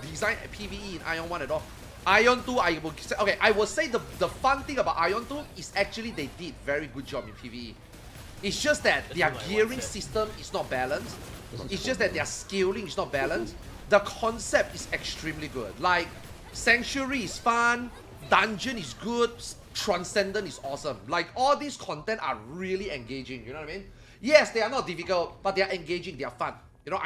design PvE in Ion 1 at all. Ion 2, I will say, okay, I will say the fun thing about Ion 2 is actually they did very good job in PvE. It's just that their gearing system is not balanced. It's just that their scaling is not balanced. The concept is extremely good. Like, Sanctuary is fun, Dungeon is good, Transcendent is awesome. Like, all these content are really engaging, you know what I mean? Yes, they are not difficult, but they are engaging, they are fun. You know,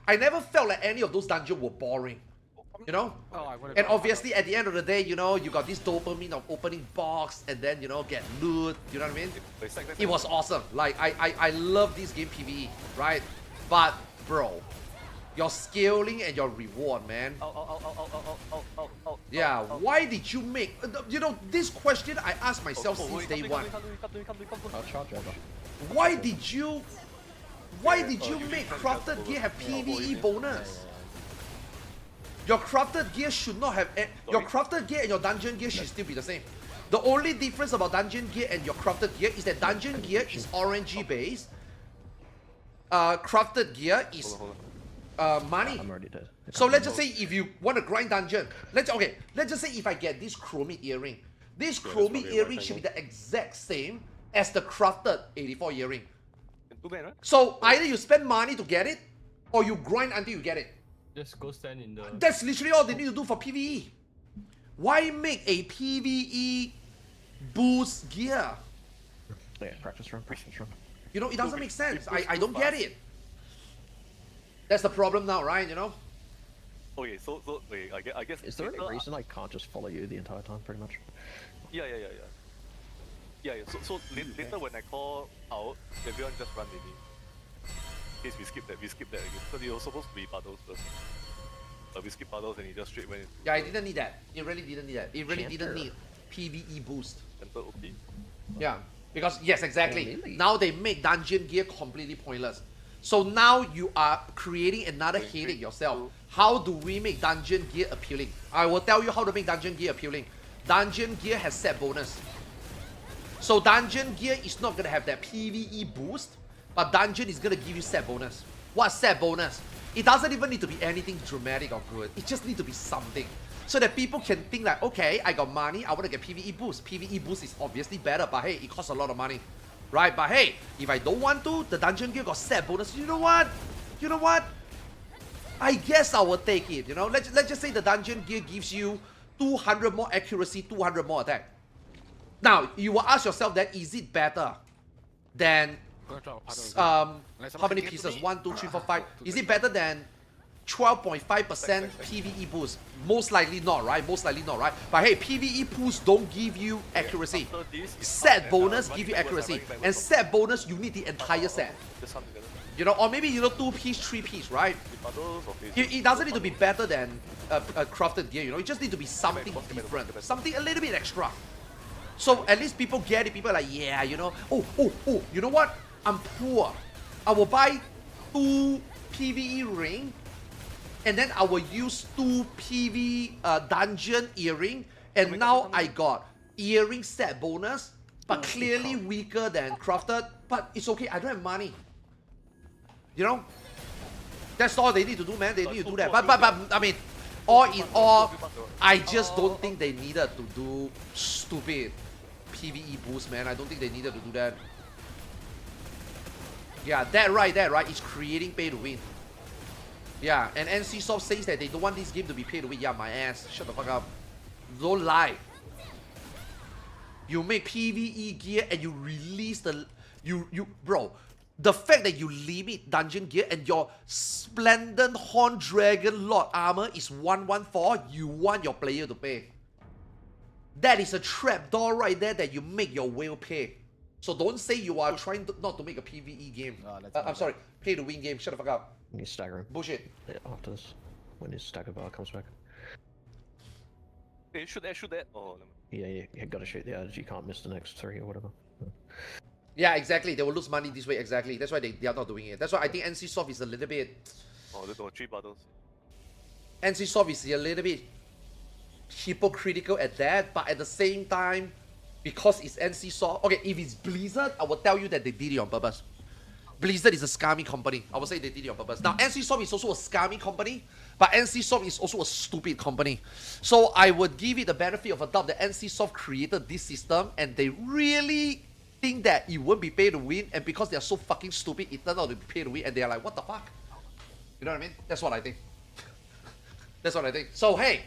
I never felt like any of those dungeons were boring. You know? And obviously at the end of the day, you know, you got this dopamine of opening box and then, you know, get loot, you know what I mean? It was awesome. Like, I love this game PvE, right? But, bro, your scaling and your reward, man. Yeah, why did you make... You know, this question I asked myself since day one. Why did you make crafted gear have PvE bonus? Your crafted gear should not have... Your crafted gear and your dungeon gear should still be the same. The only difference about dungeon gear and your crafted gear is that dungeon gear is RNG based. Crafted gear is money. I'm already dead. So let's just say if you want to grind dungeon, let's just say if I get this chromate earring. This chromate earring should be the exact same as the crafted 84 earring. So either you spend money to get it, or you grind until you get it. Just go stand in the... That's literally all they need to do for PvE. Why make a PvE boost gear? Yeah, practice run. You know, it doesn't make sense. I don't get it. That's the problem now, right? You know? Okay, so wait, I guess... Is there any reason I can't just follow you the entire time, pretty much? Yeah. So later when I call out, everyone just run maybe. In case we skip that again. So it was supposed to be puddles first. But we skip puddles and he just straight went into... Yeah, I didn't need that. It really didn't need that. It really didn't need PvE boost. Okay. Yeah, because yes, exactly. Oh, really? Now they make dungeon gear completely pointless. So now you are creating another headache yourself. How do we make dungeon gear appealing? I will tell you how to make dungeon gear appealing. Dungeon gear has set bonus. So dungeon gear is not gonna have that PvE boost, but dungeon is gonna give you set bonus. What's set bonus? It doesn't even need to be anything dramatic or good. It just needs to be something. So that people can think like, okay, I got money, I want to get PvE boost. PvE boost is obviously better, but hey, it costs a lot of money. Right? But hey, if I don't want to, the dungeon gear got set bonus. You know what? I guess I will take it, you know? Let's just say the dungeon gear gives you 200 more accuracy, 200 more attack. Now, you will ask yourself that, is it better than... how many pieces? 1, 2, 3, 4, 5. Is it better than 12.5% PvE boost? Most likely not, right? But hey, PvE boost don't give you accuracy. Set bonus give you accuracy. And set bonus, you need the entire set. You know, or maybe, you know, 2-piece, 3-piece, right? It doesn't need to be better than a crafted gear, you know? It just need to be something different. Something a little bit extra. So at least people get it. People are like, yeah, you know. Oh, you know what? I'm poor. I will buy 2 PvE ring, and then I will use 2 PvE dungeon earring, and now I got earring set bonus, but clearly weaker than crafted. But it's okay, I don't have money. You know? That's all they need to do, man. They need to do that. But I mean, all in all, I just don't think they needed to do stupid PvE boost, man. I don't think they needed to do that. Yeah, that right is creating pay to win. Yeah, and NCSoft says that they don't want this game to be pay to win. Yeah, my ass. Shut the fuck up. Don't lie. You make PvE gear and you release the... Bro, the fact that you limit dungeon gear and your Splendid Horn Dragon Lord armor is 114, you want your player to pay. That is a trapdoor right there that you make your whale pay. So don't say you are trying not to make a PvE game. I'm sorry, pay to win game. Shut the fuck up. You stagger him. Bullshit. Yeah, after this, when his stagger bar comes back. Hey, shoot that. Oh, Yeah, you gotta shoot the edge. You can't miss the next 3 or whatever. Yeah, exactly. They will lose money this way, exactly. That's why they are not doing it. That's why I think NCSoft is a little bit... Oh, there's 3 puddles. NCSoft is a little bit hypocritical at that, but at the same time, because it's NCSoft... Okay, if it's Blizzard, I will tell you that they did it on purpose. Blizzard is a scummy company. I would say they did it on purpose. Now, NCSoft is also a scummy company, but NCSoft is also a stupid company. So I would give it the benefit of a doubt that NCSoft created this system and they really think that it won't be pay to win, and because they are so fucking stupid, it turned out to be pay to win, and they are like, what the fuck? You know what I mean? That's what I think. That's what I think. So hey,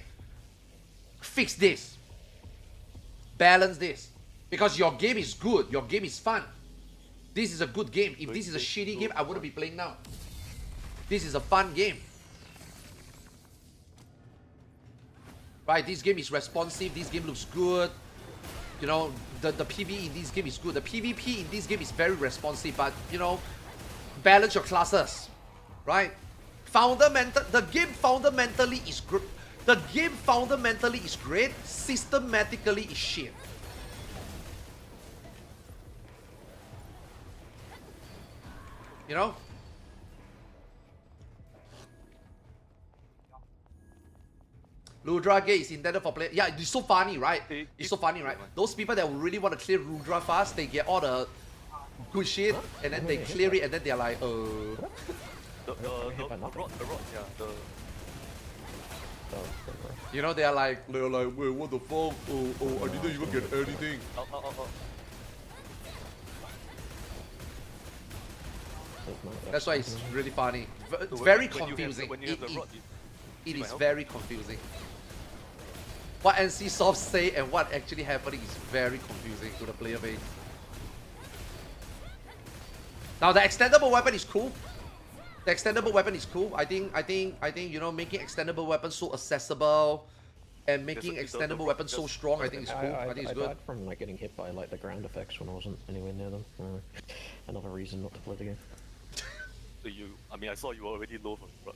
fix this. Balance this. Because your game is good, your game is fun. This is a good game. If this is a shitty game, I wouldn't be playing now. This is a fun game. Right, this game is responsive, this game looks good. You know, the PvE in this game is good. The PvP in this game is very responsive, but you know, balance your classes. Right? The game fundamentally is good. The game fundamentally is great, systematically is shit. You know? Rudra gate is intended for play. Yeah, it's so funny, right? It's so funny, right? Those people that really want to clear Rudra fast, they get all the good shit, and then they clear it, and then they're like, The rod, yeah, you know, they're like, wait, what the fuck? Oh, I didn't even get anything. That's why it's really funny. It's very confusing. It is very confusing. What NCSoft say and what actually happening is very confusing to the player base. Now the extendable weapon is cool. The extendable weapon is cool. I think you know, making extendable weapons so accessible and making extendable weapons so strong, I think it's cool. I think it's good. I died from like getting hit by like the ground effects when I wasn't anywhere near them. Another reason not to play the game. So I mean, I saw you were already low from rod.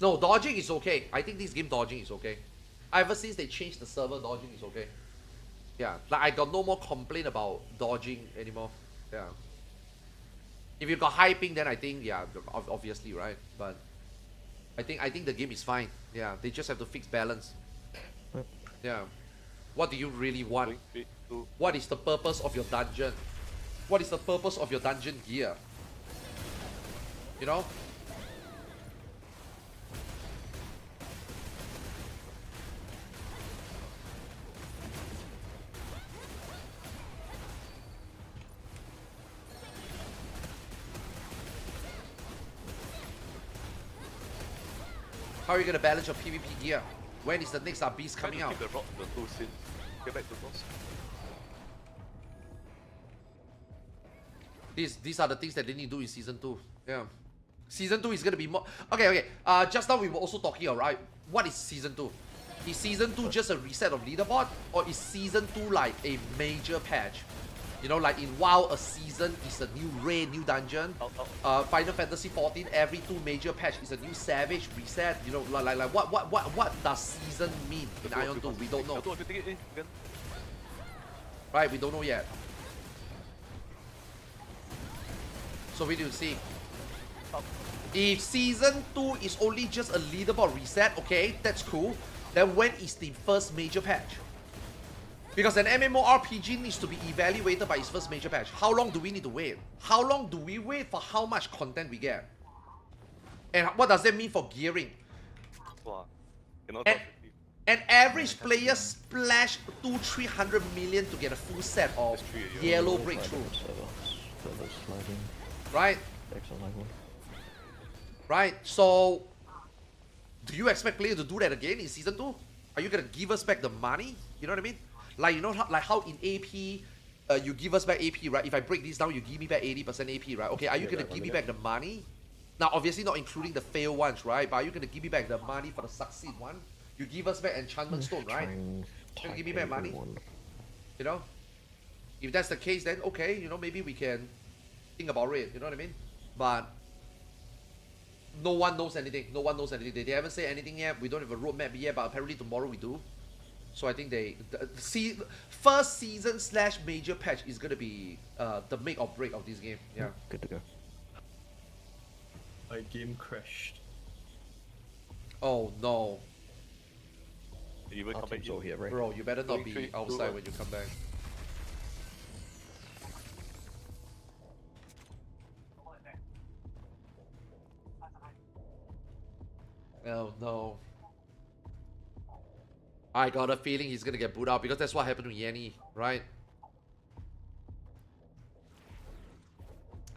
No, dodging is okay. I think this game dodging is okay. Ever since they changed the server, dodging is okay. Yeah, like I got no more complaint about dodging anymore. Yeah. If you got high ping, then I think, yeah, obviously, right? But I think the game is fine. Yeah, they just have to fix balance. Yeah. What do you really want? What is the purpose of your dungeon? What is the purpose of your dungeon gear? You know? How are you gonna balance your PvP gear? When is the next beast coming out? The rod, the two sins. Get back to those. These are the things that they need to do in season 2. Yeah. Season 2 is gonna be more. Okay. Just now we were also talking, alright. What is season 2? Is season 2 just a reset of leaderboard? Or is season 2 like a major patch? You know, like in WoW, a season is a new raid, new dungeon. Final Fantasy 14, every 2 major patch is a new Savage reset. You know, like what does season mean in Ion 2? We don't know. Right, we don't know yet. So we need to see. If season 2 is only just a leaderboard reset, okay, that's cool. Then when is the first major patch? Because an MMORPG needs to be evaluated by its first major patch. How long do we need to wait? How long do we wait for how much content we get? And what does that mean for gearing? Wow. An average player splash 200-300 million to get a full set of yellow breakthrough. Right? Right? So, do you expect players to do that again in season 2? Are you gonna give us back the money? You know what I mean? Like, you know how in AP, you give us back AP, right? If I break this down, you give me back 80% AP, right? Okay, are you gonna give me back the money? Now, obviously not including the fail ones, right? But are you gonna give me back the money for the succeed one? You give us back Enchantment Stone, right? You give me back money? You know? If that's the case, then okay, you know, maybe we can think about it, you know what I mean? But no one knows anything. No one knows anything. They haven't said anything yet. We don't have a roadmap yet, but apparently tomorrow we do. So I think first season / major patch is gonna be the make or break of this game. Yeah. Good to go. My game crashed. Oh no. You will Our come back team's all in. here, right? Bro, you better not be 3, 2, outside 1. when you come back. Oh no. I got a feeling he's gonna get booed out because that's what happened to Yanni, right?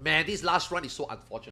Man, this last run is so unfortunate.